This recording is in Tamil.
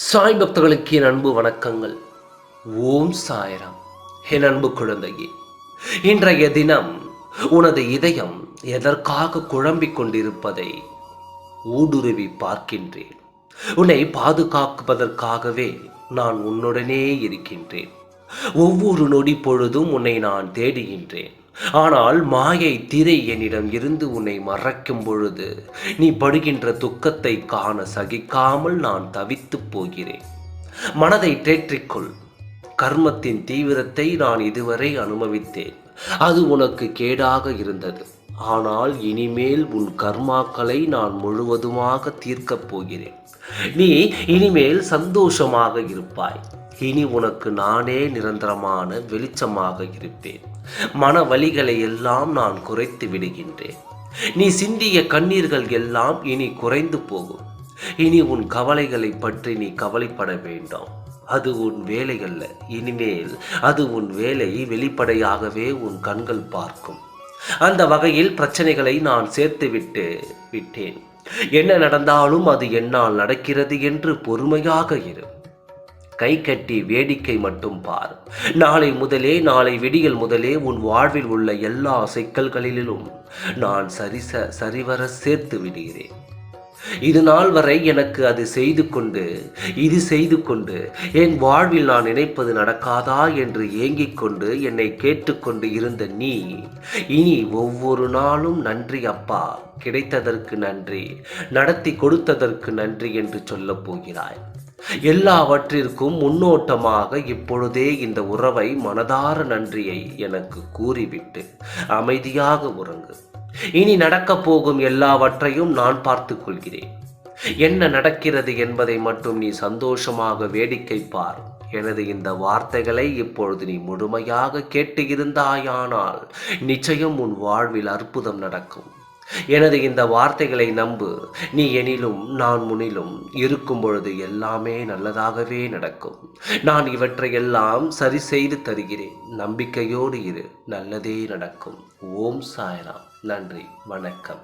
சாய் பக்தர்களுக்கு என் அன்பு வணக்கங்கள். ஓம் சாய்ராம். என் அன்பு குழந்தையே, இன்றைய தினம் உனது இதயம் எதற்காக குழம்பிக் கொண்டிருப்பதை ஊடுருவி பார்க்கின்றேன். உன்னை பாதுகாப்பதற்காகவே நான் உன்னுடனே இருக்கின்றேன். ஒவ்வொரு நொடி பொழுதும் உன்னை நான் தேடுகின்றேன். ஆனால் மாயை திரை என்னிடம் இருந்து உன்னை மறைக்கும் பொழுது நீ படுகின்ற துக்கத்தை காண சகிக்காமல் நான் தவித்துப் போகிறேன். மனதை தேற்றிக்கொள். கர்மத்தின் தீவிரத்தை நான் இதுவரை அனுபவித்தேன். அது உனக்கு கேடாக இருந்தது. ஆனால் இனிமேல் உன் கர்மாக்களை நான் முழுவதுமாக தீர்க்கப் போகிறேன். நீ இனிமேல் சந்தோஷமாக இருப்பாய். இனி உனக்கு நானே நிரந்தரமான வெளிச்சமாக இருப்பேன். மன வலிகளை எல்லாம் நான் குறைத்து விடுகின்றேன். நீ சிந்திய கண்ணீர்கள் எல்லாம் இனி குறைந்து போகும். இனி உன் கவலைகளை பற்றி நீ கவலைப்பட வேண்டாம். அது உன் வேலை அல்ல. இனிமேல் அது உன் வேலை வெளிப்படையாகவே உன் கண்கள் பார்க்கும். அந்த வகையில் பிரச்சனைகளை நான் சேர்த்து விட்டேன். என்ன நடந்தாலும் அது என்னால் நடக்கிறது என்று பொறுமையாக இரு. கை கட்டி வேடிக்கை மட்டும் பார். நாளை விடியல் முதலே உன் வாழ்வில் உள்ள எல்லா சிக்கல்களிலும் நான் சரிவர சேர்த்து விடுகிறேன். இது நாள் வரை எனக்கு இது செய்து கொண்டு என் வாழ்வில் நான் நினைப்பது நடக்காதா என்று ஏங்கிக் கொண்டு என்னை கேட்டுக்கொண்டு இருந்த நீ இனி ஒவ்வொரு நாளும் நன்றி அப்பா, கிடைத்ததற்கு நன்றி, நடத்தி கொடுத்ததற்கு நன்றி என்று சொல்லப் போகிறாய். எல்லாவற்றிற்கும் முன்னோட்டமாக இப்பொழுதே இந்த உறவை மனதார நன்றியை எனக்கு கூறிவிட்டு அமைதியாக உறங்கு. இனி நடக்கப் போகும் எல்லாவற்றையும் நான் பார்த்துக் கொள்கிறேன். என்ன நடக்கிறது என்பதை மட்டும் நீ சந்தோஷமாக வேடிக்கை பார். எனது இந்த வார்த்தைகளை இப்பொழுது நீ முழுமையாக கேட்டு இருந்தாயானால் நிச்சயம் உன் வாழ்வில் அற்புதம் நடக்கும். எனது இந்த வார்த்தைகளை நம்பு. நீ எனிலும் நான் முன்னிலும் இருக்கும் பொழுது எல்லாமே நல்லதாகவே நடக்கும். நான் இவற்றையெல்லாம் சரி செய்து தருகிறேன். நம்பிக்கையோடு இரு, நல்லதே நடக்கும். ஓம் சாய்ராம். நன்றி, வணக்கம்.